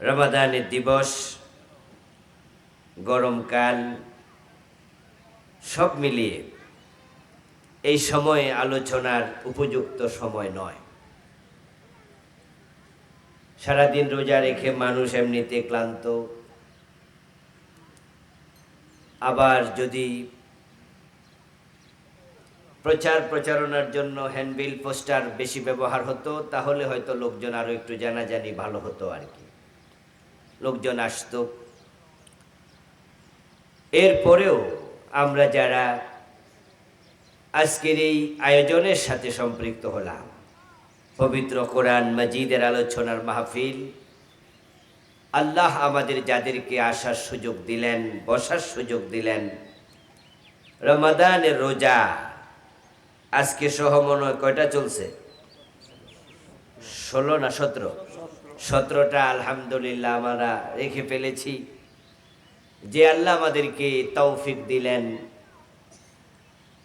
রমাদানের দিবস, গরমকাল সব মিলিয়ে এই সময়ে আলোচনার উপযুক্ত সময় নয়। সারাদিন রোজা রেখে মানুষ এমনিতে ক্লান্ত, আবার যদি প্রচারণার জন্য হ্যান্ডবিল পোস্টার বেশি ব্যবহার হতো তাহলে হয়তো লোকজন আরো একটু জানাজানি ভালো হতো আর কি, লোকজন আসতো। এরপরেও আমরা যারা আজকের এই আয়োজনের সাথে সম্পৃক্ত হলাম, পবিত্র কোরআন মাজিদের আলোচনার মাহফিল, আল্লাহ আমাদের যাদেরকে আসার সুযোগ দিলেন, বসার সুযোগ দিলেন, রমাদানের রোজা আজকে সহ মনে হয় কয়টা চলছে? 16 না 17? 17টা আলহামদুলিল্লাহ আমরা রেখে ফেলেছি। যে আল্লাহ আমাদেরকে তৌফিক দিলেন,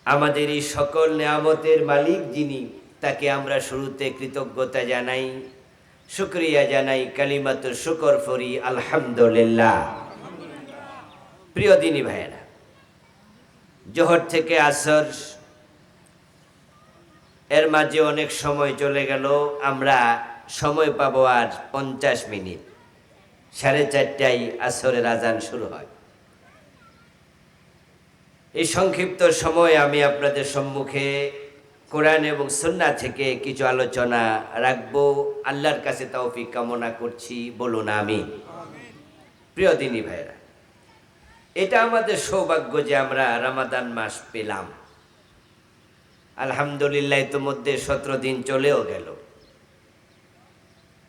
আমাদের এই সকল নেয়ামতের মালিক যিনি, তাকে আমরা শুরুতে কৃতজ্ঞতা জানাই, শুকরিয়া জানাই, কালিমাতুর শুকর ফরি আলহামদুলিল্লাহ। প্রিয় দিনী ভাইয়েরা, জোহর থেকে আসর এর মাঝে অনেক সময় চলে গেল। আমরা সময় পাবো আর 50 মিনিট। 4:30টায় আসরের আজান শুরু হয়। এই সংক্ষিপ্ত সময় আমি আপনাদের সম্মুখে কোরআন এবং সুন্নাহ থেকে কিছু আলোচনা রাখবো। আল্লাহর কাছে তৌফিক কামনা করছি, বলুন আমিন। প্রিয় দিনী ভাইরা, এটা আমাদের সৌভাগ্য যে আমরা রমাদান মাস পেলাম। আলহামদুলিল্লাহ, ইতিমধ্যে 17 দিন চলেও গেল।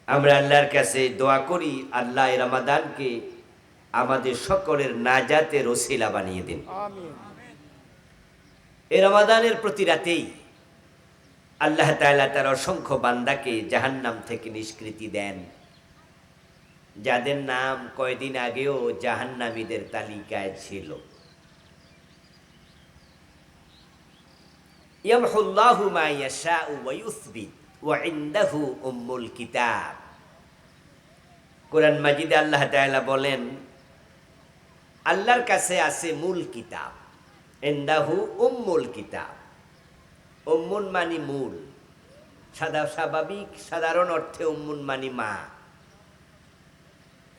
আমরা আল্লাহর কাছে দোয়া করি, আল্লাহ এই রমাদানকে আমাদের সকলের নাজাতের ওসিলা বানিয়ে দিন। এই রমাদানের প্রতি রাতেই আল্লাহ তাআলা তার অসংখ্য বান্দাকে জাহান্নাম থেকে নিষ্কৃতি দেন, যাদের নাম কয়দিন আগেও জাহান্নামীদের তালিকায় ছিল। ইয়ামহুল্লাহু মা ইয়াশাউ ওয়া ইউসবিত ওয়া ইনদাহু উম্মুল কিতাব। কোরআন মাজিদে আল্লাহ তাআলা বলেন, আল্লাহর কাছে আছে মূল কিতাব, ইনদাহু উম্মুল কিতাব। উম্মুন মানি মূল, স্বাভাবিক সাধারণ অর্থে উম্মুন মানি মা।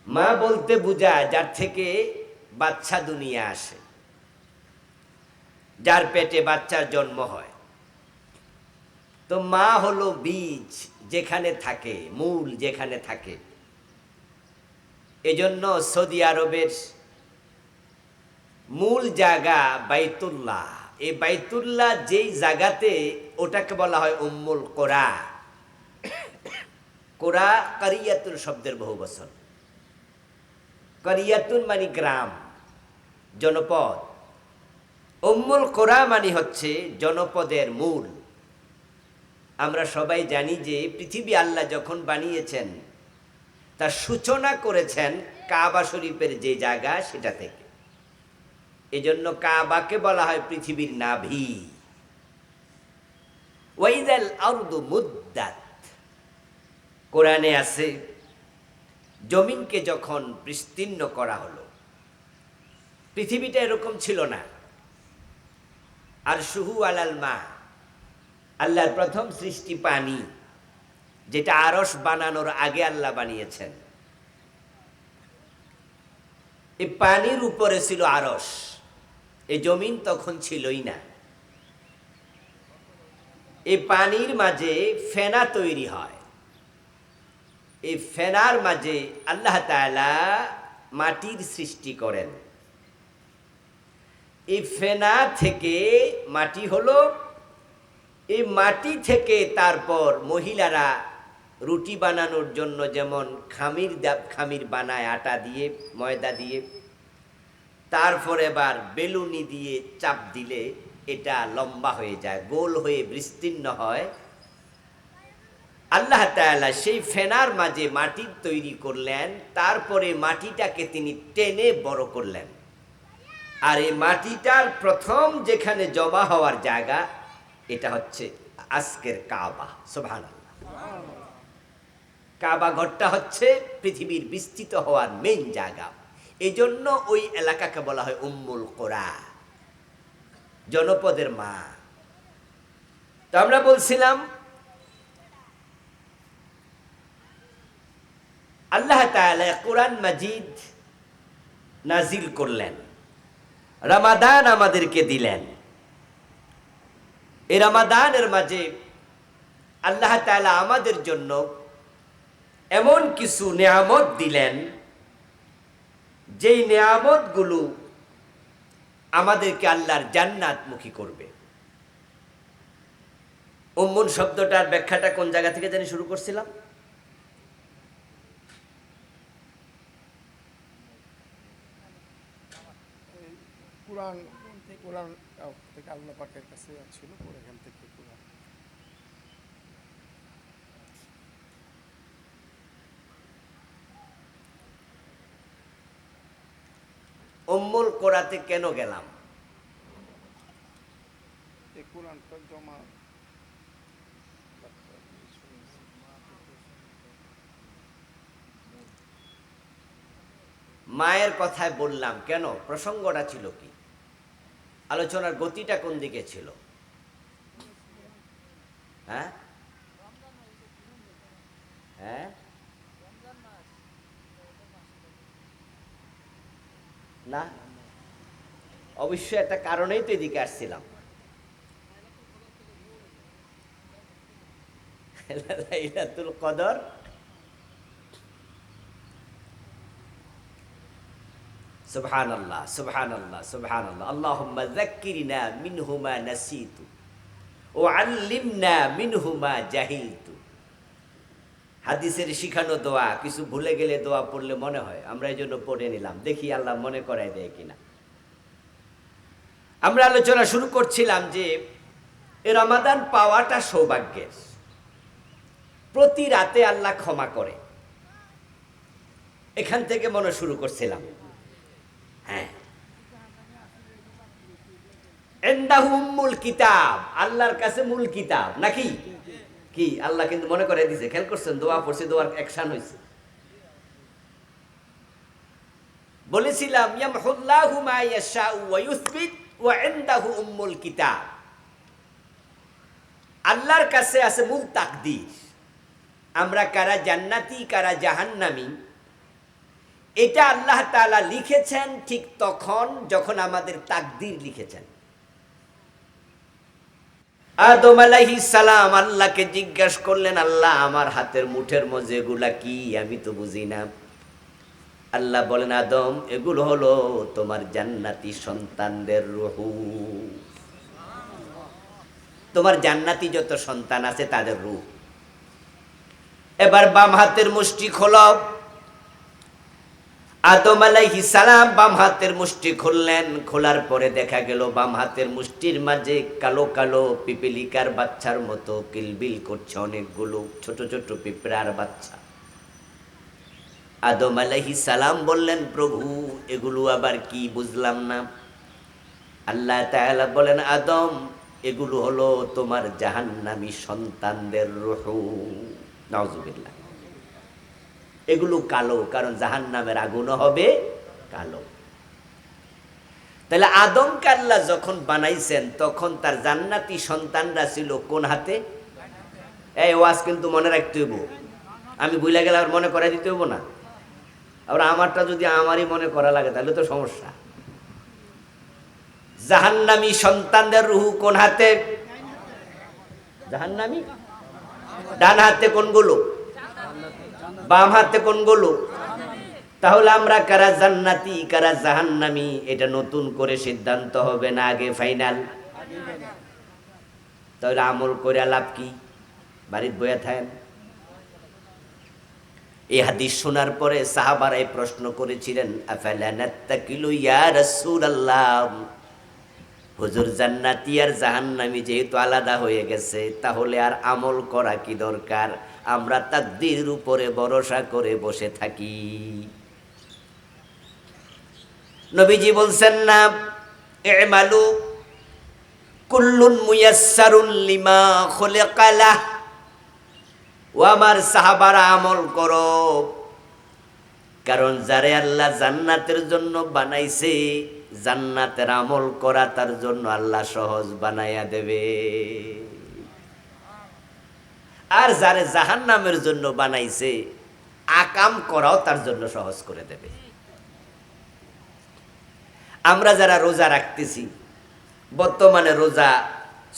মা বলতে বোঝায় যার থেকে বাচ্চা দুনিয়া আসে, যার পেটে বাচ্চার জন্ম হয়। তো মা হলো বীজ যেখানে থাকে, মূল যেখানে থাকে। এজন্য সৌদি আরবের মূল জায়গা বাইতুল্লাহ। এই বাইতুল্লাহ যেই জায়গাতে, ওটাকে বলা হয় উম্মুল কোরা। কোরা কারিয়াতুন শব্দের বহু বচন। কারিয়াতুন মানে গ্রাম, জনপদ। উম্মুল কোরা মানে হচ্ছে জনপদের মূল। আমরা সবাই জানি যে পৃথিবী আল্লাহ যখন বানিয়েছেন, তার সূচনা করেছেন কাবা শরীফের যে জায়গা সেটা থেকে। এজন্য কাবাকে বলা হয় পৃথিবীর নাভি। ওয়াইদাল আরদু মুদ্দাত, কোরআনে আছে জমিনকে যখন বিস্তীর্ণ করা হলো। পৃথিবীটা এরকম ছিল না। আর শুহু আলাল মা, আল্লাহর প্রথম সৃষ্টি পানি, যেটা আরশ বানানোর আগে আল্লাহ বানিয়েছেন। এই পানির উপরে ছিল আরশ, এই জমিন তখন ছিলই না। এই পানির মাঝে ফেনা তৈরি হয়। এই ফেনার মাঝে আল্লাহ তাআলা মাটির সৃষ্টি করেন। এই ফেনা থেকে মাটি হলো। এই মাটি থেকে তারপর মহিলারা রুটি বানানোর জন্য যেমন খামির বানায় আটা দিয়ে, ময়দা দিয়ে, তারপর এবার বেলুনি দিয়ে চাপ দিলে এটা লম্বা হয়ে যায়, গোল হয়ে বিস্তীর্ণ হয়। আল্লাহ তাআলা সেই ফেনার মাঝে মাটি তৈরি করলেন, তারপরে মাটিটাকে তিনি টেনে বড় করলেন। আর এই মাটিটার প্রথম যেখানে জমা হওয়ার জায়গা, এটা হচ্ছে আজকের কাবা। সুবহানাল্লাহ। কাবা ঘরটা হচ্ছে পৃথিবীর বিস্তৃত হওয়ার মেইন জায়গা, এই জন্য ওই এলাকাকে বলা হয় উম্মুল কোরা, জনপদের মা। তো আমরা বলছিলাম আল্লাহ তাআলা কোরআন মাজিদ নাজিল করলেন, রমাদান আমাদেরকে দিলেন। এই রমাদানের মাঝে আল্লাহ তাআলা আমাদের জন্য এমন কিছু নেয়ামত দিলেন, যেই নেয়ামতগুলো আমাদেরকে আল্লাহর জান্নাতমুখী করবে। উম্মুন শব্দটার ব্যাখ্যাটা কোন জায়গা থেকে জানি শুরু করছিলাম? কোরআন কোরআন থেকে আল্লাহ পাকের কাছে ছিল, এখান থেকে কোরআন। উম্মুল কোরাতে কেন গেলাম? এই কোরআনটা জমা মায়ের কথায় বললাম কেন? প্রসঙ্গটা ছিল কি? আলোচনার গতিটা কোন দিকে ছিল? হ্যাঁ হ্যাঁ না, অবশ্যই একটা কারণেই তো এদিকে আসছিলাম। লাইলাতুল কদর সুবহানাল্লাহ সুবহানাল্লাহ সুবহানাল্লাহ। আল্লাহুম্মা যাক্কিরনা মিনহু মা নাসিতু ওয়া আল্লিমনা মিনহু মা জাহিলতু। হাদিসের শিখানো দোয়া, কিছু ভুলে গেলে দোয়া পড়লে মনে হয়, আমরা এই জন্য পড়ে নিলাম, দেখি আল্লাহ মনে করাই দেয় কিনা। আমরা আলোচনা শুরু করছিলাম যে এই রমাদান পাওয়াটা সৌভাগ্যের। প্রতি রাতে আল্লাহ ক্ষমা করে, এখান থেকে মনে শুরু করছিলাম। হ্যাঁ, ইনদাহু উম্মুল কিতাব, আল্লাহর কাছে মূল কিতাব নাকি কি? আল্লাহ কিন্তু মনে করে দিছে, খেয়াল করছেন? দোয়া পড়ছে, দোয়ার অ্যাকশন হয়েছে। বলেছিলাম ইয়ামহুল্লাহু মা ইয়াশাউ ওয়া ইউসবিত ওয়া ইনদাহু উম্মুল কিতাব। আল্লাহর কাছে আছে মূল তাকদীর, আমরা কারা জান্নাতি কারা জাহান্নামী এটা আল্লাহ তাআলা লিখেছেন ঠিক তখন যখন আমাদের তাকদীর লিখেছেন। আদম আলাইহিস সালাম আল্লাহকে জিজ্ঞাসা করলেন, আল্লাহ আমার হাতের মুঠের মধ্যে এগুলা কি? আমি তো বুঝি না। আল্লাহ বলেন, আদম এগুলো হলো তোমার জান্নাতি সন্তানদের রূহ। তোমার জান্নাতি যত সন্তান আছে তাদের রূহ। এবার বাম হাতের মুষ্টি খোলো। আদম আলাইহিস সালাম বাম হাতের মুষ্টি খুললেন, খোলার পরে দেখা গেল বাম হাতের মুষ্টির মাঝে কালো কালো পিপিলিকার বাচ্চার মতো কিলবিল করছে অনেকগুলো ছোট ছোট পিঁপড়ার বাচ্চা। আদম আলাইহিস সালাম বললেন, প্রভু এগুলো আবার কি? বুঝলাম না। আল্লাহ তাআলা বলেন, আদম এগুলো হলো তোমার জাহান্নামী সন্তানদের রূহ। নাউজুবিল্লাহ। এগুলো কালো, কারণ জাহান্নামের আগুন হবে কালো। তাহলে আদমকে আল্লাহ যখন বানাইছেন তখন তার জান্নাতি সন্তানরা ছিল কোন হাতে? এই ওয়াজ কিন্তু মনে রাখতে হইব, আমি ভুলে গেলে আর মনে করাই দিতে হইব না। আবার আমারটা যদি আমারই মনে করা লাগে তাহলে তো সমস্যা। জাহান্নামী সন্তানদের রূহ কোন হাতে? জাহান্নামী। ডান হাতে কোনগুলো? বাম হাতে কোনগুলো? তাহলে আমরা কারা জান্নাতি কারা জাহান্নামী এটা নতুন করে সিদ্ধান্ত হবে না আগে ফাইনাল? তাহলে আমল করে লাভ কি? বাড়ির বইয়া থাকেন। এই হাদিস শোনার পরে সাহাবারাই প্রশ্ন করেছিলেন, আফালা নাত্তাকিলু ইয়া রাসূলুল্লাহ, হুজুর জান্নাতি আর জাহান্নামী যেহেতু আলাদা হয়ে গেছে তাহলে আর আমল করা কি দরকার? আমরা তাকদীরের উপরে ভরসা করে বসে থাকি। নবীজি বলছেন না, ইমালু কুল্লুন মুয়াসসারুন লিমা খুলিকা লাহ, ও আমার সাহাবারা আমল করো, কারণ যারে আল্লাহ জান্নাতের জন্য বানাইছে জান্নাতের আমল করা তার জন্য আল্লাহ সহজ বানাইয়া দেবে, আর যারে জাহান্নামের জন্য বানাইছে আকাম করাও তার জন্য সহজ করে দেবে। আমরা যারা রোজা রাখতেছি, বর্তমানে রোজা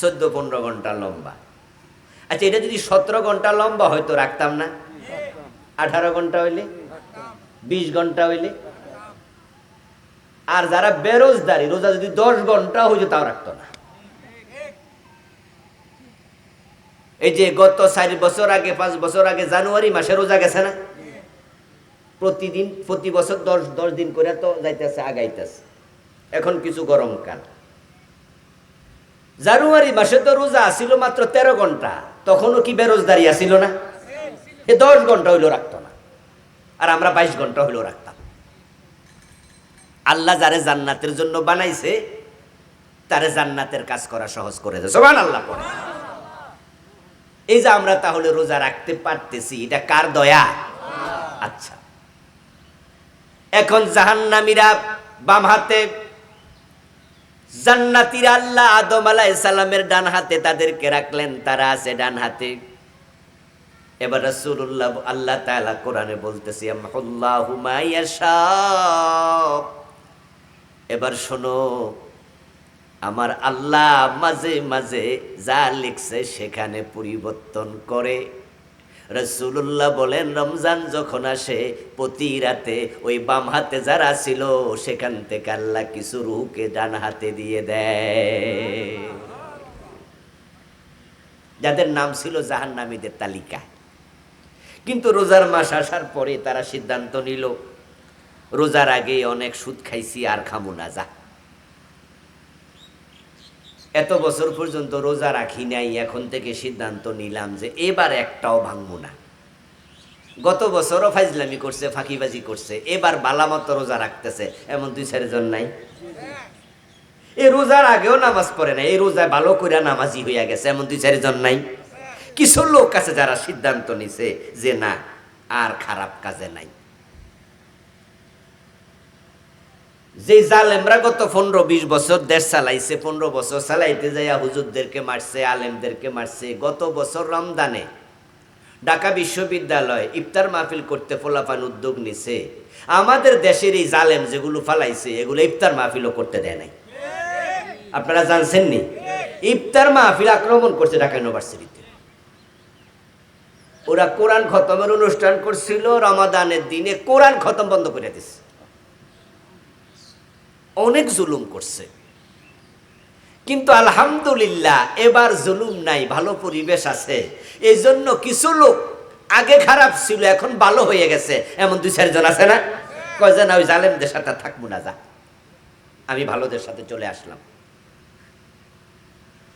14-15 ঘন্টা লম্বা। আচ্ছা, এটা যদি 17 ঘন্টা লম্বা হয়তো রাখতাম না, 18 ঘন্টা হইলে, 20 ঘন্টা হইলে। আর যারা বেরোজদারি, রোজা যদি 10 ঘন্টা হইতো তাও রাখতো না। এই যে গত 4 বছর আগে, 5 বছর আগে জানুয়ারি মাসে রোজা গেছে না, প্রতিদিন প্রতি বছর 10 দিন করে তো যাইতেছে, আগাইতেছে। এখন কিছু গরমকাল, জানুয়ারি মাসে তো রোজা আসিল মাত্র 13 ঘন্টা, তখনও কি বেরোজদারি আসিল না? এ 10 ঘন্টা হইলেও রাখতো না, আর আমরা 22 ঘন্টা হইলেও রাখতাম। আল্লাহ যারে জান্নাতের জন্য বানাইছে তারে জান্নাতের কাজ করা সহজ করে দেয়। সুবহানাল্লাহ পড়ে। এই যে আমরা তাহলে রোজা রাখতে পারতেছি, এটা কার দয়া? আচ্ছা, এখন জাহান্নামীরা বাম হাতে, জান্নাতীরা আল্লাহ আদম আলাইহিস সালামের ডান হাতে তাদেরকে রাখলেন, তারা আছে ডান হাতে। এবার রাসূলুল্লাহ, আল্লাহ তাআলা কোরআনে বলতেছে আমহুল্লাহু মা ইয়াশা। এবার শোনো, আমার আল্লাহ মাঝে মাঝে যা লিখছে সেখানে পরিবর্তন করে। রাসূলুল্লাহ বলেন, রমজান যখন আসে প্রতি রাতে ওই বাম হাতে যারা ছিল সেখান থেকে আল্লাহ কিছু রূহকে ডান হাতে দিয়ে দেয়, যাদের নাম ছিল জাহান্নামীদের তালিকা। কিন্তু রোজার মাস আসার পরে তারা সিদ্ধান্ত নিল, রোজার আগে অনেক সুদ খাইছি, আর খামু না। যা, এত বছর পর্যন্ত রোজা রাখি নাই, এখন থেকে সিদ্ধান্ত নিলাম যে এবার একটাও ভাঙবো না। গত বছরও ফাইজলামি করছে, ফাঁকিবাজি করছে, এবার বালামতো রোজা রাখতেছে, এমন 2-4 জন নাই? এই রোজার আগেও নামাজ পড়ে না, এই রোজায় ভালো করে নামাজি হইয়া গেছে, এমন 2-4 জন নাই? কিছু লোক আছে যারা সিদ্ধান্ত নিছে যে না, আর খারাপ কাজে নাই। যে জালেমরা গত 15-20 বছর দেশ চালাইছে, 15 বছর চালাইতে যাইয়া হুজুরদেরকে মারছে, আলেমদেরকে মারছে, গত বছর রমজানে ঢাকা বিশ্ববিদ্যালয় ইফতার মাহফিল করতে ফলাফান উদ্যোগ নিছে। আমাদের দেশের এই জালেম যেগুলো ফালাইছে এগুলো ইফতার মাহফিলও করতে দেয় নাই। আপনারা জানছেন নি? ইফতার মাহফিল আক্রমণ করছে ঢাকা ইউনিভার্সিটিতে। ওরা কোরআন খতমের অনুষ্ঠান করছিল রমাদানের দিনে, কোরআন খতম বন্ধ করে দিছে। অনেক জুলুম করছে, কিন্তু আলহামদুলিল্লাহ এবার জুলুম নাই, ভালো পরিবেশ আছে। এই জন্য কিছু লোক আগে খারাপ ছিল এখন ভালো হয়ে গেছে, এমন 2-4 জন আছে না? কয় যে না, ওই জালেমদের সাথে থাকবো না, যা, আমি ভালোদের সাথে চলে আসলাম।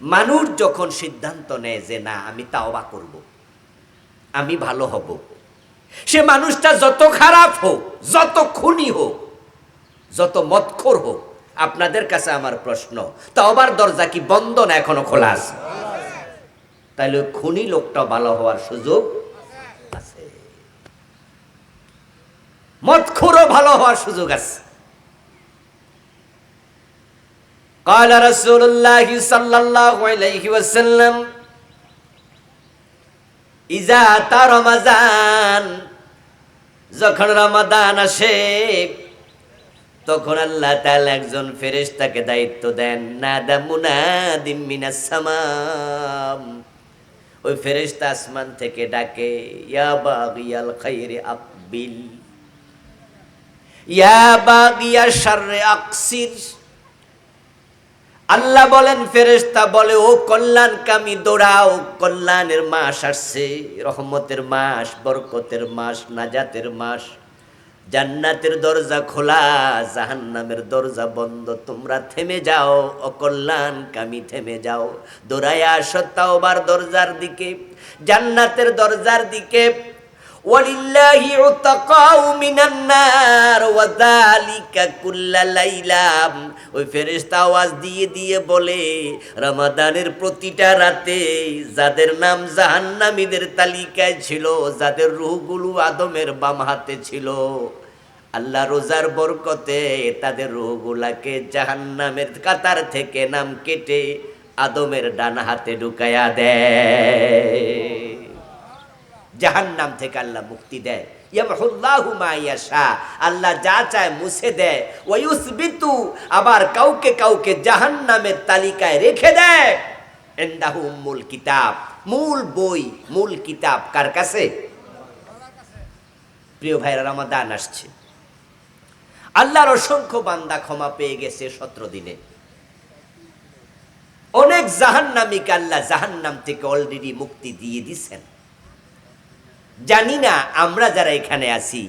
মানুষ যখন সিদ্ধান্ত নেয় যে না, আমি তাওবা করব, আমি ভালো হব, সে মানুষটা যত খারাপ হোক, যত খুনি হোক, যত মদখোর হোক, আপনাদের কাছে আমার প্রশ্ন, তাওবার দরজা কি বন্ধ না এখনো খোলা আছে? তাইলে খুনি লোকটা ভালো হওয়ার সুযোগ আছে, মদখোরও ভালো হওয়ার সুযোগ আছে। قال رسول الله صلى الله عليه وسلم إذا أتى رمضان, যখন রমাদান আসে তখন আল্লাহ তাআলা একজন ফেরেশতাকে দায়িত্ব দেন, নাদা মুনাদিম মিনাস সামাম। ওই ফেরেশতা আসমান থেকে ডাকে, ইয়া বাগিয়াল খাইরি আকবিল, ইয়া বাগিয়াশ শাররি আকসির। আল্লাহ বলেন, ফেরেশতা বলে, ও কল্যাণকামী দৌড়াও, কল্যাণের মাস আসছে, রহমতের মাস, বরকতের মাস, নাজাতের মাস। জান্নাতের দরজা খোলা, জাহান্নামের দরজা বন্ধ, তোমরা থেমে যাও, অকল্যাণকামী থেমে যাও, দৌড়াইয়া আসো তাওবার দরজার দিকে, জান্নাতের দরজার দিকে। ওয়ালিল্লাহি উতাকাউ মিনান নার ওয়া যালিকা কুল্লা লাইলা। ওই ফেরেশতা আওয়াজ দিয়ে দিয়ে বলে, রমাদানের প্রতিটা রাতে যাদের নাম জাহান্নামীদের তালিকায় ছিল, যাদের রূহগুলো আদমের বাম হাতে ছিল, আল্লাহ রোজার বরকতে তাদের রূহগুলাকে জাহান্নামের কাতার থেকে নাম কেটে আদমের ডান হাতে ঢুকায়া দেয়। জাহান্নাম থেকে আল্লাহ মুক্তি দেয়। ইয়ামহুল্লাহু মা ইয়াশা, আল্লাহ যা চায় মুছে দেয়। ওয়া ইউসবিতু, আবার কাউকে কাউকে জাহান্নামের তালিকায় রেখে দেয়। ইনদাহু উম্মুল কিতাব, মূল বই, মূল কিতাব কার কাছে? প্রিয় ভাইরা, রমাদান আসছে, আল্লাহর অসংখ্য বান্দা ক্ষমা পেয়ে গেছে 17 দিনে। অনেক জাহান্নামীকে আল্লাহ জাহান্নাম থেকে অলরেডি মুক্তি দিয়ে দিছেন। জানি না আমরা যারা এখানে আছি,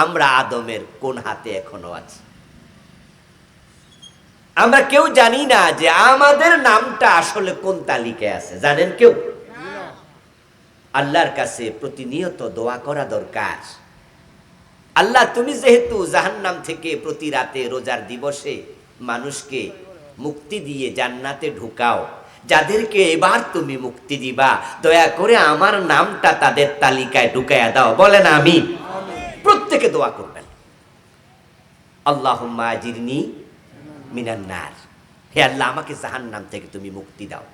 আমরা আদমের কোন হাতে এখনো আছি। আমরা কেউ জানি না যে আমাদের নামটা আসলে কোন তালিকায় আছে। জানেন কেউ? আল্লাহর কাছে প্রতিনিয়ত দোয়া করা দরকার। আল্লাহ, তুমি যেহেতু জাহান্নাম থেকে প্রতি রাতে রোজার দিবসে মানুষকে মুক্তি দিয়ে জান্নাতে ঢুকাও, যাদেরকে এবার তুমি মুক্তি দিবা, দয়া করে আমার নামটা তাদের তালিকায় ঢুকাইয়া দাও। বলেন আমিন। প্রত্যেকে দোয়া করবেন, আল্লাহুম্মা আজিরনি মিনান নার, হে আল্লাহ আমাকে জাহান্নাম থেকে তুমি মুক্তি দাও।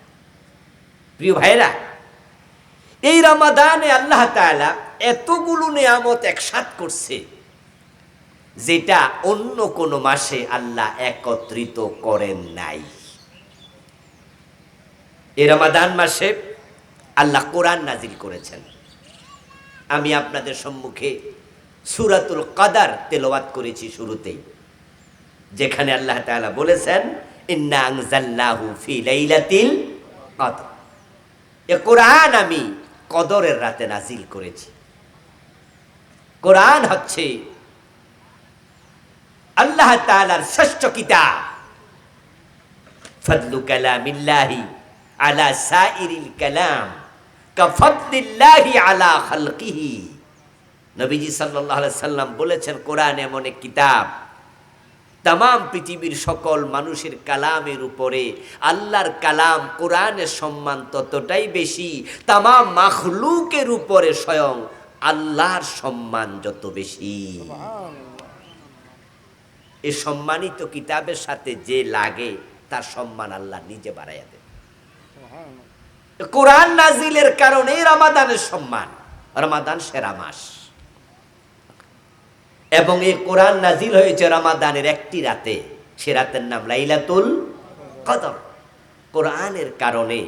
প্রিয় ভাইরা, এই রমাদানে আল্লাহ তাআলা এতগুলো নিয়ামত একসাথ করছে, যেটা অন্য কোন মাসে আল্লাহ একত্রিত করেন নাই। এই রমাদান মাসে আল্লাহ কোরআন নাজিল করেছেন। আমি আপনাদের সম্মুখে সূরাতুল কদর তেলাওয়াত করেছি শুরুতেই, যেখানে আল্লাহ তাআলা বলেছেন, ইন্না আনজালনাহু ফি লাইলাতিল কদর। এই কোরআন আমি কদরের রাতে নাজিল করেছি। কোরআন হচ্ছে আল্লাহ তাআলার শ্রেষ্ঠ কিতাব। ফাদলু কালামিল্লাহি আলা সাইরিল কালাম কাফাদলিল্লাহি আলা খালকিহি। নবীজি সাল্লাল্লাহু আলাইহি সাল্লাম বলেছেন, কোরআন এমন এক কিতাব, তাম পৃথিবীর সকল মানুষের কালামের উপরে আল্লাহর কালাম কোরআনের সম্মান ততটাই বেশি, তাম মাখলুকের উপরে স্বয়ং আল্লাহর সম্মান যত বেশি। এই সম্মানিত কিতাবের সাথে যে লাগে তার সম্মান আল্লাহ নিজে বাড়াইয়া দেন। কোরআন নাজিলের কারণে রমাদানের সম্মান। রমাদান সেরা মাস, এবং এই কোরআন নাজিল হয়েছে রমাদানের একটি রাতে, সে রাতের নাম লাইলাতুল কদর। কোরআনের কারণে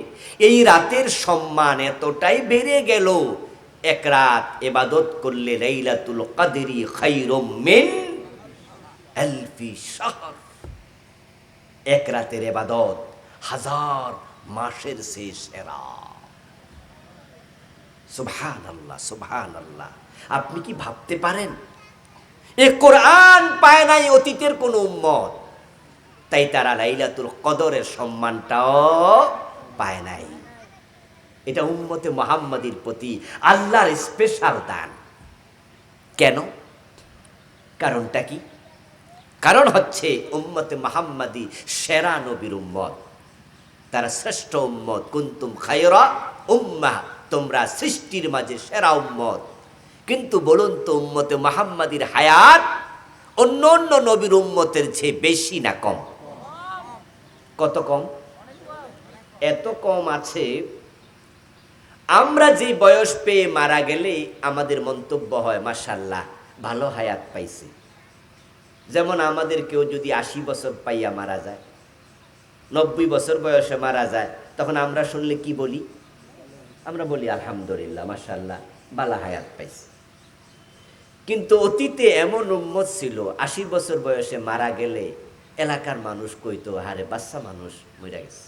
এই রাতের সম্মান এতটাই বেড়ে গেল, এক রাত ইবাদত করলে লাইলাতুল কদরি খায়রুম মিন আলফি শাহর। এক রাতের ইবাদত 1000 মাসের চেয়ে সেরা। সুবহানাল্লাহ, সুবহানাল্লাহ। আপনি কি ভাবতে পারেন, এ কোরআন পায় নাই অতীতের কোন উম্মত, তাই তারা লাইলাতুল কদরের সম্মানটাও পায় নাই। এটা উম্মতে মুহাম্মাদীর প্রতি আল্লাহর স্পেশাল দান। কেন? কারণটা কি? কারণ হচ্ছে উম্মতে মুহাম্মাদী সেরা নবীর উম্মত, তারা শ্রেষ্ঠ উম্মত। কুনতুম খায়রা উম্মাহ, তোমরা সৃষ্টির মাঝে সেরা উম্মত। কিন্তু বলুন তো, উম্মতে মুহাম্মাদীর হায়াত অন্য অন্য নবীর উম্মতের চেয়ে বেশি না কম? কত কম? এত কম আছে, আমরা যে বয়স পেয়ে মারা গেলে আমাদের মন্তব্য হয়, মাশাআল্লাহ ভালো হায়াত পাইছে। যেমন আমাদের কেউ যদি 80 বছর পাইয়া মারা যায়, 90 বছর বয়সে মারা যায়, তখন আমরা শুনলে কি বলি? আমরা বলি আলহামদুলিল্লাহ, মাশাআল্লাহ ভালো হায়াত পাইছে। কিন্তু অতীতে এমন উম্মত ছিল, 80 বছর বয়সে মারা গেলে এলাকার মানুষ কইতো, হারে বাচ্চা মানুষ মরে গেছে।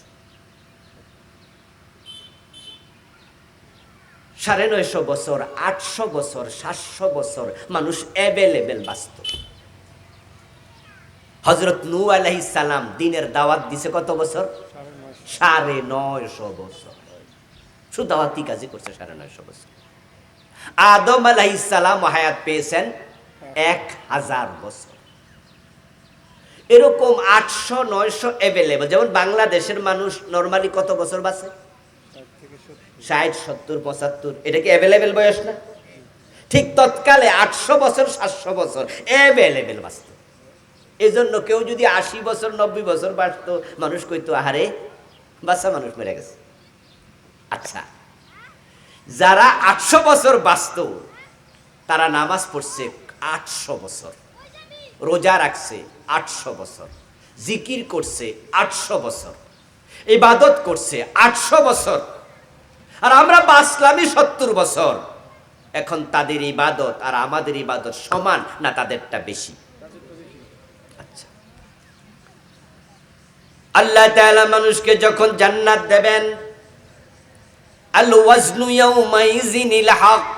950 বছর, 800 বছর, 700 বছর মানুষ অ্যাভেলেবেল বাঁচত। হযরত নূহ আলাইহিস সালাম দ্বীনের দাওয়াত দিছে কত বছর? 950 বছর। শুধু দাওয়াতি কাজই করছে 950 বছর। আদম আলাইহিস সালাম হায়াত পেয়েছেন 1000 বছর। এরকম 800-900 অ্যাভেলেবল। যেমন বাংলাদেশের মানুষ নরমালি কত বছর বাঁচে? 60, 70, 75। এটা কি অ্যাভেলেবেল বয়স না? ঠিক তৎকালে 800 বছর, 700 বছর অ্যাভেলেবেল বাঁচত। এই জন্য কেউ যদি 80 বছর, 90 বছর বাঁচত, মানুষ কইতো আহারে বাচ্চা মানুষ মেরে গেছে। আচ্ছা, যারা 800 বছর বাঁচত তারা নামাজ পড়ছে 800 বছর, রোজা রাখছে 800 বছর, জিকির করছে 800 বছর, ইবাদত করছে 800 বছর, আর আমরা বাঁচলামই 70 বছর। এখন তাদের ইবাদত আর আমাদের ইবাদত সমান না তাদেরটা বেশি? আচ্ছা, আল্লাহ তাআলা মানুষকে যখন জান্নাত দেবেন, আল ওয়াজনু ইয়াউমাইযিনিল হক,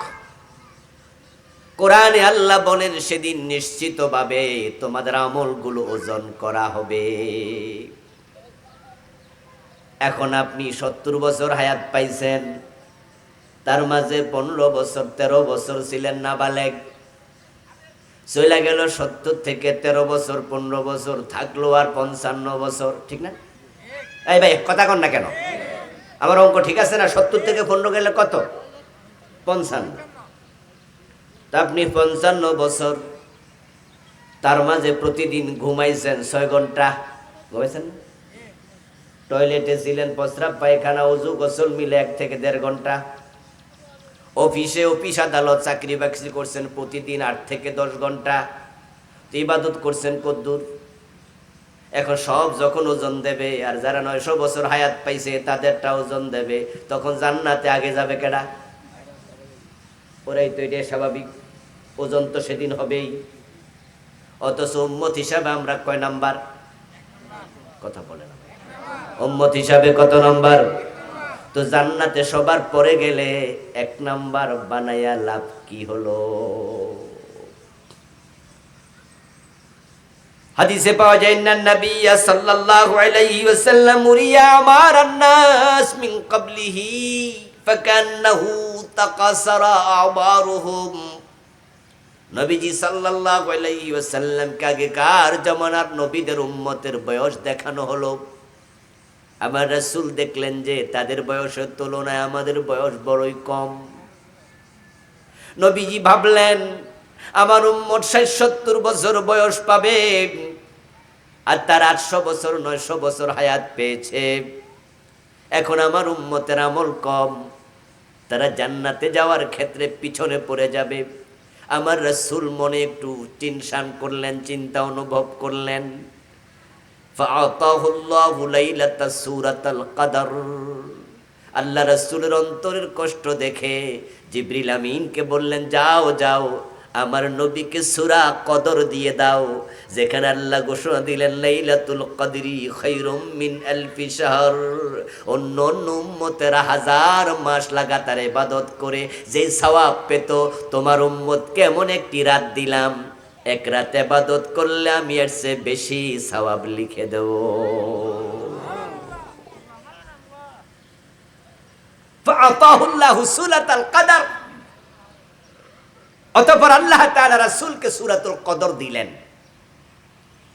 কোরআনে আল্লাহ বলেন সেদিন নিশ্চিতভাবে তোমাদের আমলগুলো ওজন করা হবে। এখন আপনি 70 বছর হায়াত পাইছেন, তার মাঝে 15 বছর 13 বছর ছিলেন নাবালেগ, চলে গেল 70 থেকে 13 বছর, 15 বছর থাকলো আর 55 বছর। ঠিক না? এই ভাই কথা কন না কেন? আমার অঙ্ক ঠিক আছে না? 70 থেকে 15 গেলে কত? 55। তা আপনি 55 বছর, তার মাঝে প্রতিদিন ঘুমাইছেন 6 ঘন্টা। ঘুমাইছেন না? টয়লেটে ছিলেন, প্রস্রাব পায়খানা ওযু গোসল মিলে 1 থেকে 1.5 ঘন্টা। অফিসে অফিস আদালত চাকরি বাকরি করছেন প্রতিদিন 8 থেকে 10 ঘন্টা। ইবাদত করছেন কদ্দুর? এখন সব যখন ওজন দেবে, আর যারা 900 বছর হায়াত পাইছে তাদেরটা ওজন দেবে, তখন জান্নাতে আগে যাবে কেডা? ওরাই তো, এটা স্বাভাবিক, ওজন তো সেদিন হবেই। অথচ উম্মত হিসাবে আমরা কয় নাম্বার? কথা বলে না। উম্মত হিসাবে কত নাম্বার? তো জান্নাতে সবার পরে গেলে 1 নাম্বার বানায়া লাভ কি হলো? হাদিসে পাওয়া যায় না, নবী সাল্লাল্লাহু আলাইহি ওয়াসাল্লাম উরিয়া আমারান নাস মিন ক্বাবলিহি ফাকান্নাহু তাকাসারা আবারুহুম। নবীজি সাল্লাল্লাহু আলাইহি ওয়াসাল্লাম কে আগেকার জামানার নবীদের উম্মতের বয়স দেখানো হলো। আমার রাসূল দেখলেন যে তাদের বয়সের তুলনায় আমাদের বয়স বড়ই কম। নবীজি ভাবলেন আমার উম্মত 60-70 বছর বয়স পাবে, আর তার 800 বছর 900 বছর হায়াত পেয়েছে। এখন আমার উম্মতের আমল কম, তারা জান্নাতে যাওয়ার ক্ষেত্রে পিছনে পড়ে যাবে। আমার রাসূল মনে একটু টেনশন করলেন, চিন্তা অনুভব করলেন। ফাআতাহুল্লাহু লাইলাতাস সূরাতাল কদর। আল্লাহ রাসূলের অন্তরের কষ্ট দেখে জিবরিল আমিনকে বললেন, যাও যাও আমার নবীকে সূরা কদর দিয়ে দাও, যেখানে আল্লাহ ঘোষণা দিলেন লাইলাতুল কদরি খায়রুম মিন আলফি শাহর। অন্য অন্য উম্মতেরা 1000 মাস লাগাতার ইবাদত করে যে সওয়াব পেত, তোমার উম্মতকে এমন একটি রাত দিলাম, 1 রাত ইবাদত করলে আমি এর চেয়ে বেশি সওয়াব লিখে দেব। ফাআতাহুল্লাহু সূরাতাল কদর। অতঃপর আল্লাহ তাআলা রাসূলকে সূরাতুল কদর দিলেন।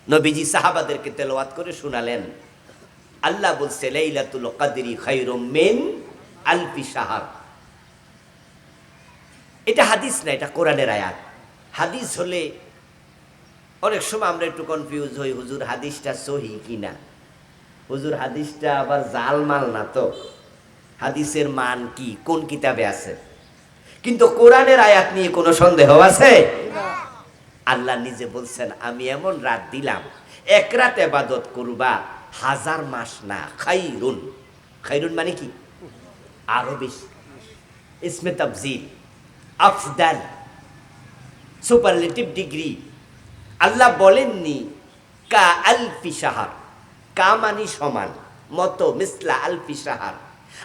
নবীজি সাহাবাদেরকে তেলাওয়াত করে শোনালেন। আল্লাহ বলছে লাইলাতুল কদরি খায়রুম মিন আলফি শাহর। এটা হাদিস না, এটা কোরআনের আয়াত। হাদিস হলে অনেক সময় আমরা একটু কনফিউজ হই, হুজুর হাদিসটা সহিহ কিনা, হুজুর হাদিসটা আবার জালমাল না তো, হাদিসের মান কি, কোন কিতাবে আছে? কিন্তু কোরআনের আয়াত নিয়ে কোনো সন্দেহ আছে? আল্লাহ নিজে বলছেন আমি এমন রাত দিলাম, 1 রাত ইবাদত করবা 1000 মাস না। খায়রুন, খায়রুন মানে কি? আরো বেশি। ইসমে তাফজিল, আফদাল, সুপারলেটিভ ডিগ্রি। আল্লাহ বলেননি কা আলফি শাহর, কা মানে সমান, মতো, মিসলা আলফি শাহর।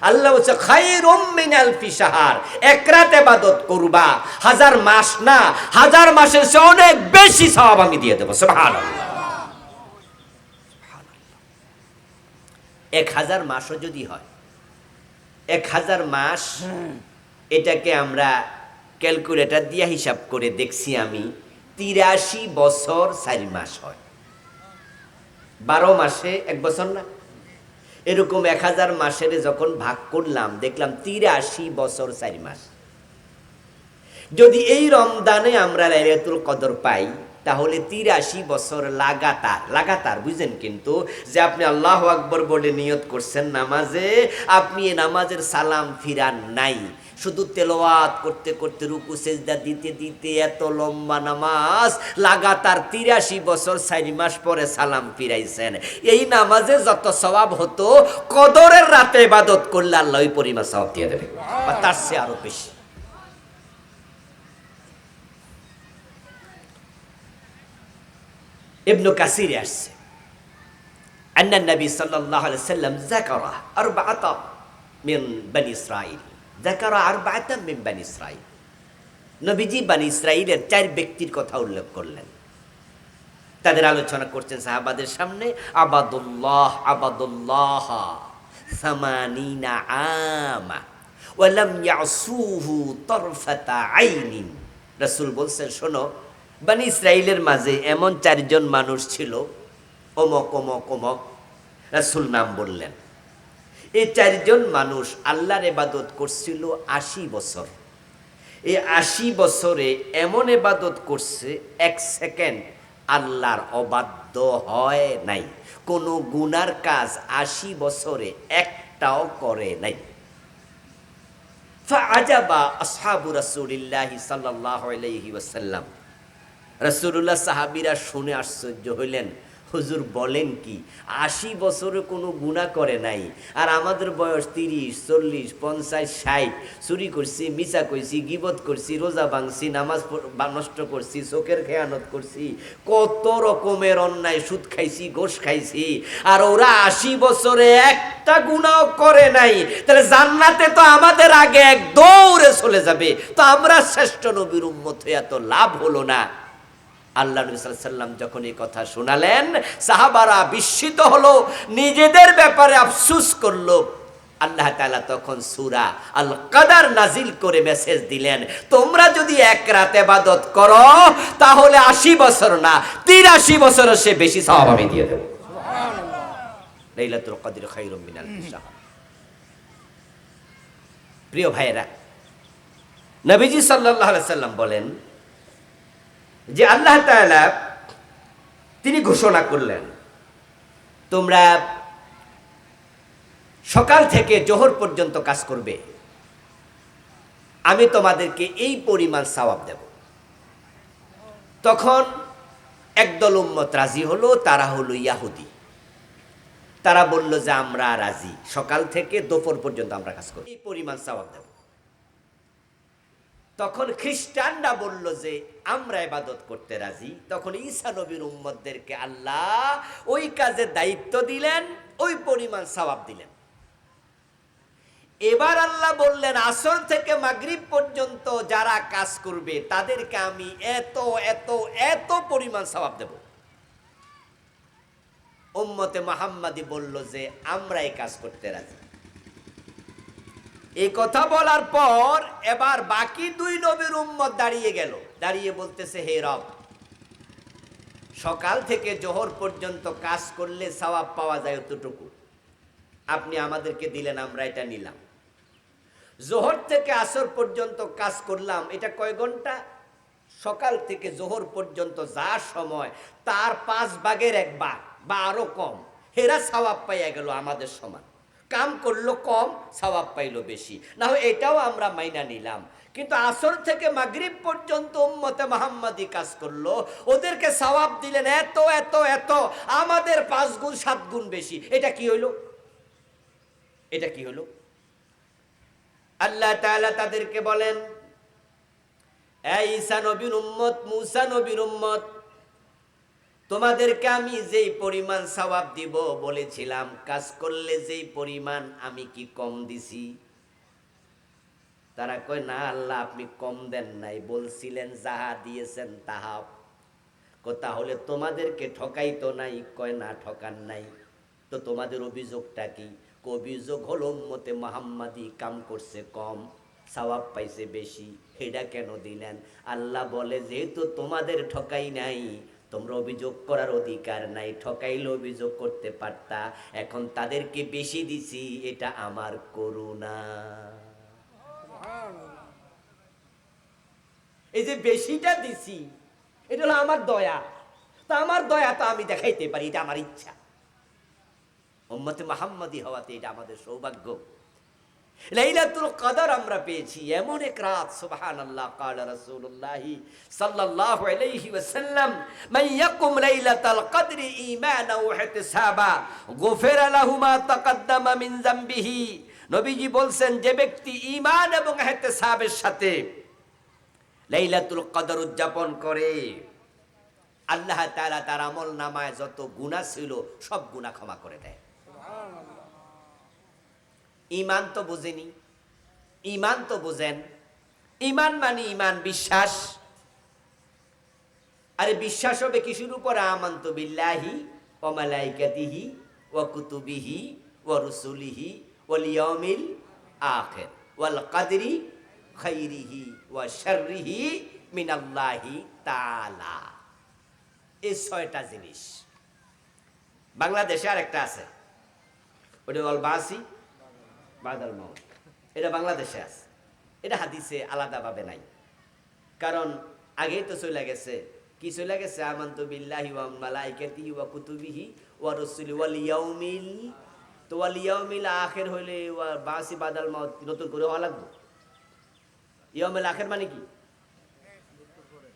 আল্লাহ বলছে খায়রুম মিন আলফি শাহর, 1 রাত ইবাদত করবা 1000 মাস না, 1000 মাসের চেয়ে অনেক বেশি সওয়াব আমি দিয়ে দেব। সুবহানাল্লাহ। 1000 মাসও যদি হয়, 1000 মাস এটাকে আমরা ক্যালকুলেটর দিয়ে হিসাব করে দেখছি আমি 83 বছর 4 মাস হয়। 12 মাসে 1 বছর না, এরকম 1000 মাসের যখন ভাগ করলাম দেখলাম 83 বছর 4 মাস। যদি এই রমজানে আমরা লাইলাতুল কদর পাই তাহলে 83 বছর লাগাতার লাগাতার, বুঝেন কিন্তু যে আপনি আল্লাহু আকবার বলে নিয়ত করছেন নামাজে, আপনি এই নামাজের সালাম ফিরান নাই, শুধু তেলাওয়াত করতে করতে রুকু সেজদা দিতে দিতে এত লম্বা নামাজ লাগাতার 83 বছর 4 মাস পরে সালাম ফিরাইছেন। এই নামাজে যত সওয়াব হতো কদরের রাতে ইবাদত করলে আল্লাহ ওই পরিমাণ সওয়াব দিয়ে দেবে, বা তার চেয়ে আরো বেশি। ইবনে কাসিরে আসছে আন্না নবী সাল্লাল্লাহু আলাইহি ওয়াসাল্লাম যাকারা আরবাআতা মিন বনি ইসরাঈল, যাকারা আরবাআতা মিন বনি ইসরাঈল, নবীজি বনি ইসরাঈলের 4 ব্যক্তির কথা উল্লেখ করলেন। তাদের আলোচনা করছেন সাহাবাদের সামনে। আবাদুল্লাহ আবাদুল্লাহ সামানিনা আমা ওয়া লাম ইয়াসুহু তারফাতা আইনিন। রাসূল বলছেন, শোনো, বনি ইসরাইলের মাঝে এমন 4 জন মানুষ ছিল, অমক অমক অমক, রাসূল নাম বললেন। এই 4 জন মানুষ আল্লাহর ইবাদত করছিল 80 বছর। এই 80 বছরে এমন ইবাদত করছে 1 সেকেন্ড আল্লাহর অবাধ্য হয় নাই, কোনো গুনার কাজ 80 বছরে একটাও করে নাই। ফাআজাবা আসহাবু রাসূলিল্লাহি সাল্লাল্লাহু আলাইহি ওয়াসাল্লাম, রাসূলুল্লাহ সাহাবীরা শুনে আশ্চর্য হইলেন, হুজুর বলেন কি, 80 বছরে কোনো গুনাহ করে নাই, আর আমাদের বয়স 30, 40, 50, 60, চুরি করছি, মিছা কইছি, গীবত করছি, রোজা ভাঙছি, নামাজ নষ্ট করছি, চোখের খেয়ানত করছি, কত রকমের অন্যায়, সুদ খাইছি, ঘোষ খাইছি, আর ওরা 80 বছরে একটা গুনাহ করে নাই। তাহলে জান্নাতে তো আমাদের আগে এক দৌড়ে চলে যাবে, তো আমরা শ্রেষ্ঠ নবীর উম্মত হয়ে এত লাভ হলো না। আল্লাহ নবী সাল্লাল্লাহু আলাইহি ওয়াসাল্লাম যখন এই কথা শোনালেন, সাহাবারা বিস্মিত হলো, নিজেদের ব্যাপারে আফসোস করলো। আল্লাহ তাআলা তখন সূরা আল কদর নাজিল করে মেসেজ দিলেন, তোমরা যদি এক রাত ইবাদত করো তাহলে 80 বছর না 83 বছরের সে বেশি সওয়াব আমি দিয়ে দেব। সুবহানাল্লাহ। লাইলাতুল কদর খায়রুম মিন আলফি শাহর। প্রিয় ভাইরা, নবীজি সাল্লাল্লাহু আলাইহি ওয়াসাল্লাম বলেন যে আল্লাহ তাআলা তিনি ঘোষণা করলেন, তোমরা সকাল থেকে জোহর পর্যন্ত কাজ করবে, আমি তোমাদেরকে এই পরিমাণ সওয়াব দেব। তখন একদল উম্মত রাজি হলো, তারা হলো ইয়াহুদি। তারা বলল যে আমরা রাজি, সকাল থেকে দুপুর পর্যন্ত আমরা কাজ করব, এই পরিমাণ সওয়াব দেব। তখন খ্রিস্টানরা বলল যে আমরা ইবাদত করতে রাজি। তখন ঈসা নবীর উম্মতদেরকে আল্লাহ ওই কাজে দায়িত্ব দিলেন, ওই পরিমাণ সওয়াব দিলেন। এবার আল্লাহ বললেন, আসর থেকে মাগরিব পর্যন্ত যারা কাজ করবে তাদেরকে আমি এত এত এত পরিমাণ সওয়াব দেব। উম্মতে মুহাম্মাদি বলল যে আমরা এই কাজ করতে রাজি। এই কথা বলার পর এবার বাকি 2 নবীর উম্মত দাঁড়িয়ে গেল, দাঁড়িয়ে বলতেছে, হে রব, সকাল থেকে জোহর পর্যন্ত কাজ করলে সওয়াব পাওয়া যায় অতটুকু, আপনি আমাদেরকে দিলেন, আমরা এটা নিলাম। জোহর থেকে আসর পর্যন্ত কাজ করলাম, এটা কয় ঘন্টা? সকাল থেকে জোহর পর্যন্ত যা সময় তার 5 ভাগের 1 ভাগ বা আরো কম, হেরা সওয়াব পাইয়া গেল আমাদের সমান। কাম করলো কম, সওয়াব পাইলো বেশি, না হয় এটাও আমরা মাইনা নিলাম। কিন্তু আসর থেকে মাগরিব পর্যন্ত উম্মতে মুহাম্মাদি কাজ করলো, ওদেরকে সওয়াব দিলেন এত এত এত, আমাদের 5 গুণ 7 গুণ বেশি। এটা কি হইল? এটা কি হলো? আল্লাহ তাআলা তাদেরকে বলেন, এই ঈসা নবীর উম্মত, মুসা নবীর উম্মত, তোমাদেরকে আমি যেই পরিমাণ সওয়াব দিব বলেছিলাম, কাজ করলে যেই পরিমাণ, আমি কি কম দিছি? তারা কয়, না আল্লাহ, আপনি কম দেন নাই, বলছিলেন যাহা দিয়েছেন তাহা। তাহলে তোমাদেরকে ঠকাইতো নাই? কয় না, ঠকান নাই। তো তোমাদের অভিযোগটা কি? অভিযোগ হলো উম্মতে মুহাম্মাদি কাম করছে কম। সওয়াব পাইছে বেশি, এটা কেন দিলেন? আল্লাহ বলে যেহেতু তোমাদের ঠকাই নাই, তোমরা অভিযোগ করার অধিকার নাই, ঠকাইলে অভিযোগ করতে পারতা, এখন তাদেরকে বেশি দিছি, এটা আমার করুণা। সুবহানাল্লাহ। এই যে বেশিটা দিছি, এটা হলো আমার দয়া। তা আমার দয়া তো আমি দেখাইতে পারি, এটা আমার ইচ্ছা। উম্মতে মুহাম্মাদি হওয়াতে এটা আমাদের সৌভাগ্য। লাইলাতুল কদর আমরা পেয়েছি, এমন এক রাত। সুবহানাল্লাহ। ক্বালা রাসূলুল্লাহ সাল্লাল্লাহু আলাইহি ওয়াসাল্লাম, মান ইয়াকুম লাইলাতাল কদরি ঈমানান ওয়া ইহতিসাবা গুফিরা লাহু মা তাকাদ্দামা মিন যামবিহি। নবীজি বলছেন, যে ব্যক্তি ঈমান এবং ইহতিসাবের সাথে লাইলাতুল কদর উদযাপন করে, আল্লাহ তাআলা তার আমল নামায় যত গুনাহ ছিল সব গুনাহ ক্ষমা করে দেয়। সুবহানাল্লাহ। ঈমান তো বোঝেনি, ঈমান তো বোঝেন। ঈমান মানে ঈমান, বিশ্বাস। আরে বিশ্বাস হবে কিসের উপরে? আমানতু বিল্লাহি ওয়া মালাইকাতিহি ওয়া কুতুবিহি ওয়া রুসুলিহি ওয়াল ইয়াউমিল আখির ওয়াল কদরি খাইরিহি ওয়া শাররিহি মিনাল্লাহি তাআলা। এই ছয়টা জিনিস। বাংলাদেশে আরেকটা আছে, ওটা ওয়াল বাসি বাদাল মাউত। এটা বাংলাদেশে আছে, এটা হাদিসে আলাদাভাবে নাই। কারণ আগেই তো চলে গেছে। কি চলে গেছে? আমানতু বিল্লাহি ওয়া মালাইকাতিহি ওয়া কুতুবিহি ওয়া রুসুলি ওয়াল ইয়াউমিল। তো ওয়াল ইয়াউমিল আখির হইলে ওয়া বাসি বাদাল মাউত নতুন করে হওয়া লাগবে। ইয়াউমিল আখির মানে কি?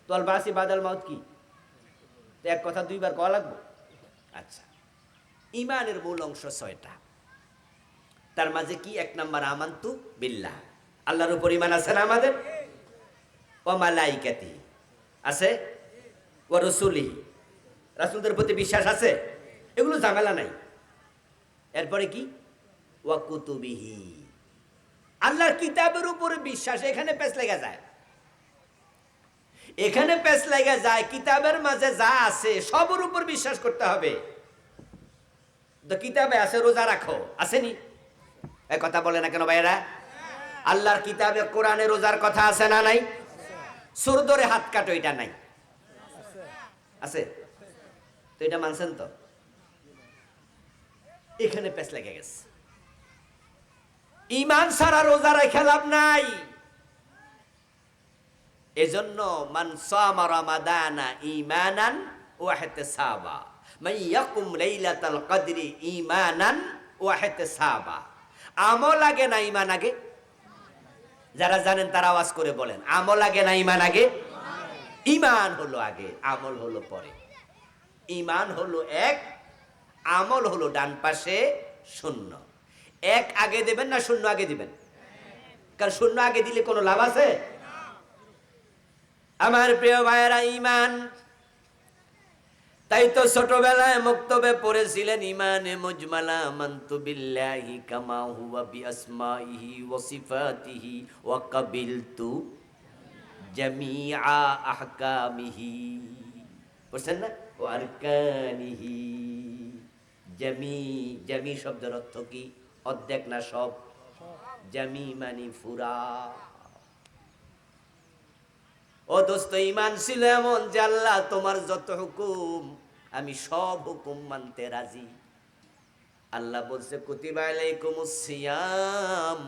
তো ওয়াল বাসি বাদাল মাউত কি? তো এক কথা দুইবার কওয়া লাগবে। আচ্ছা, ঈমানের মূল অংশ ছয়টা। তার মাঝে কি? এক নাম্বার আমানতু বিল্লাহ, আল্লাহর উপর ঈমান আছে না আমাদের? ওয়া মালাইকাতি আছে, ওয়া রাসূলিহি, রাসূলদের প্রতি বিশ্বাস আছে, এগুলো ঝামেলা নাই। এরপরে কি? ওয়া কুতুবিহি, আল্লাহর কিতাবের উপরে বিশ্বাস। এখানে পেছ লেগে যায়, এখানে পেছ লেগে যায়। কিতাবের মাঝে যা আছে সবের উপর বিশ্বাস করতে হবে। তো কিতাবে আছে রোজা রাখো, আসেনি? এই কথা বলে না কেন ভাইরা? আল্লাহর কিতাবে কোরআনে রোজার কথা আছে না নাই? সুর ধরে হাত কাটো, এটা নাই? আছে? তো এটা মানছেন তো? এখানে পেছ লেগে গেছে। ঈমান ছাড়া রোজা রেখে লাভ নাই। এজন্য মান সামা রমাদানা ঈমানান ওয়া ইহতিসাবা মান ইয়াকুম লাইলাতাল কদরি ঈমানান ওয়া ইহতিসাবা। আমল আগে না ঈমান আগে? যারা জানেন তারা আওয়াজ করে বলেন, আমল আগে না ঈমান আগে? ঈমান হলো আগে, আমল হলো পরে। ঈমান হলো এক, আমল হলো ডান পাশে শূন্য। এক আগে দেবেন না শূন্য আগে দিবেন? কারণ শূন্য আগে দিলে কোনো লাভ আছে? আমার প্রিয় ভাইয়েরা, ঈমান। তাই তো ছোটবেলায় মক্তবে পড়েছিলেন, ঈমানে মুজমালা আমানতু বিল্লাহি কামা হুয়া বিআসমাইহি ওয়া সিফাতিহি ওয়া কাবিলতু জামিআ আহকামিহি। বুঝছেন না? ও আরকানিহি। জামি, জামি শব্দের অর্থ কি? অর্ধেক না সব? জামি মানে ফুরা। ও দোস্ত, ঈমান ছিল এমন যে আল্লাহ তোমার যত হুকুম আমি সব হুকুম মানতে রাজি। আল্লাহ বলছে কুতিবা আলাইকুমুস সিয়াম,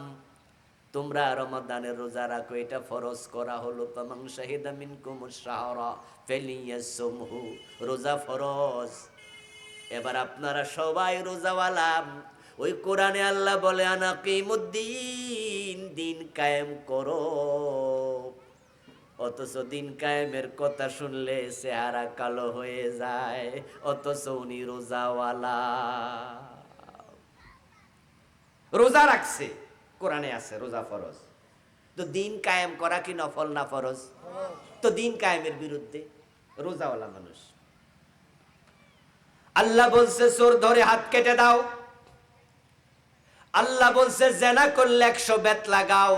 তোমরা রমাদানের রোজা রাখো, এটা ফরজ করা হলো। ফামান শাহিদা মিনকুমুশ শাহরা ফালিয়াসুমহু, রোজা ফরজ। এবার আপনারা সবাই রোজাওয়ালা। ওই কোরআনে আল্লাহ বলে আনাকিমুদ্দিন, দিন কায়েম করো। অথচ দিন কায়েমের কথা শুনলে চেহারা কালো হয়ে যায়, অথচ উনি রোজাওয়ালা। রোজা রাখছে, কোরআনে আছে রোজা ফরজ। তো দিন কায়েম করা কি নফল না ফরজ? তো দিন কায়েমের বিরুদ্ধে রোজাওয়ালা মানুষ। আল্লাহ বলছে চোর ধরে হাত কেটে দাও। আল্লাহ বলছে জেনা করলে 100 বেত লাগাও।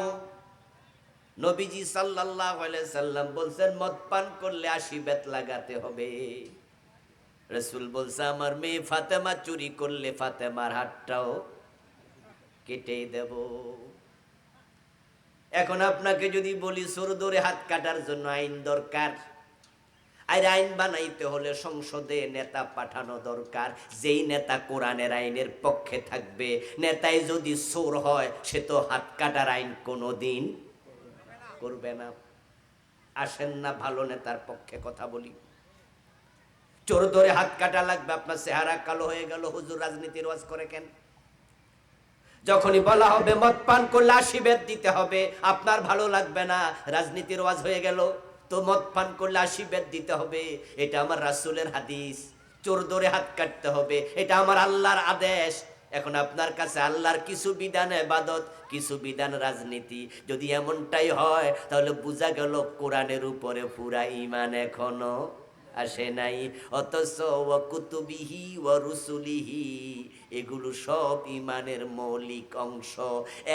নবীজি সাল্লাল্লাহু আলাইহি সাল্লাম বলছেন মদ পান করলে 80 বেত লাগাতে হবে। রাসূল বলছে আমার মেয়ে ফাতেমা চুরি করলে ফাতেমার হাতটাও কেটে দেব। এখন আপনাকে যদি বলি চোর ধরে হাত কাটার জন্য আইন দরকার, আর আইন বানাইতে হলে সংসদে নেতা পাঠানো দরকার। যেই নেতা কোরআনের আইনের পক্ষে থাকবে, নেতাই যদি চোর হয়, সে তো হাত কাটার আইন কোনোদিন করবে না। আসেন না ভালো নেতার পক্ষে কথা বলি। চোর ধরে হাত কাটা লাগবে, আপনার চেহারা কালো হয়ে গেল, হুজুর রাজনীতির ওয়াজ করে কেন? যখনই বলা হবে মদ পান করলে 80 বেদ দিতে হবে, আপনার ভালো লাগবে না, রাজনীতির ওয়াজ হয়ে গেল। তো মদ পান করলে 80 বেদ দিতে হবে, এটা আমার রাসূলের হাদিস। চোর ধরে হাত কাটতে হবে, এটা আমার আল্লাহর আদেশ। এখন আপনার কাছে আল্লাহর কিছু বিধান ইবাদত, কিছু বিধান রাজনীতি। যদি এমনটাই হয়, তাহলে বোঝা গেল কোরআনের উপরে পুরা ঈমান এখনো আসে নাই। অথচ ওয়া কুতুবিহি ওয়া রুসুলিহি, এগুলো সব ঈমানের মৌলিক অংশ।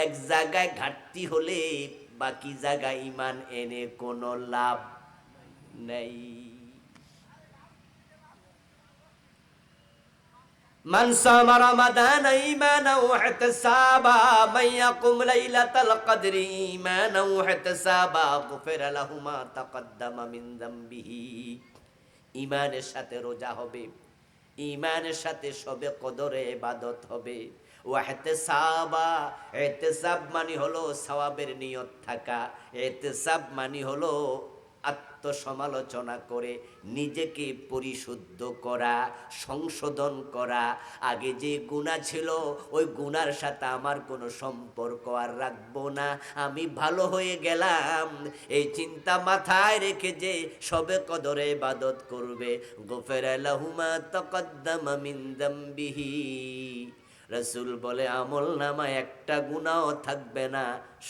এক জায়গায় ঘাটতি হলে বাকি জায়গায় ঈমান এনে কোনো লাভ নেই। মান সামা রমাদান ঈমানান ওয়া ইহতিসাবা মান ইয়াকুম লাইলাতাল কদরি ঈমানান ওয়া ইহতিসাবা গুফিরা লাহু মা তাকদ্দামা মিন যামবিহি। ঈমানের সাথে রোজা হবে, ঈমানের সাথে শবে কদরে ইবাদত হবে। ওয়া ইহতিসাবা, ইহতিসাব মানে হলো সওয়াবের নিয়ত থাকা। ইহতিসাব মানে হলো আত্মসমালোচনা করে নিজেকে পরিশুদ্ধ করা, সংশোধন করা। আগে যে গুনাহ ছিল, ওই গুনার সাথে আমার কোনো সম্পর্ক আর রাখবো না, আমি ভালো হয়ে গেলাম। এই চিন্তা মাথায় রেখে যে সবে কদরে ইবাদত করবে, গুফিরা লাহু মা তাকদ্দামা মিন যামবিহি। রাসূল বলে আমল নামায় একটা গুনাহ থাকবে না,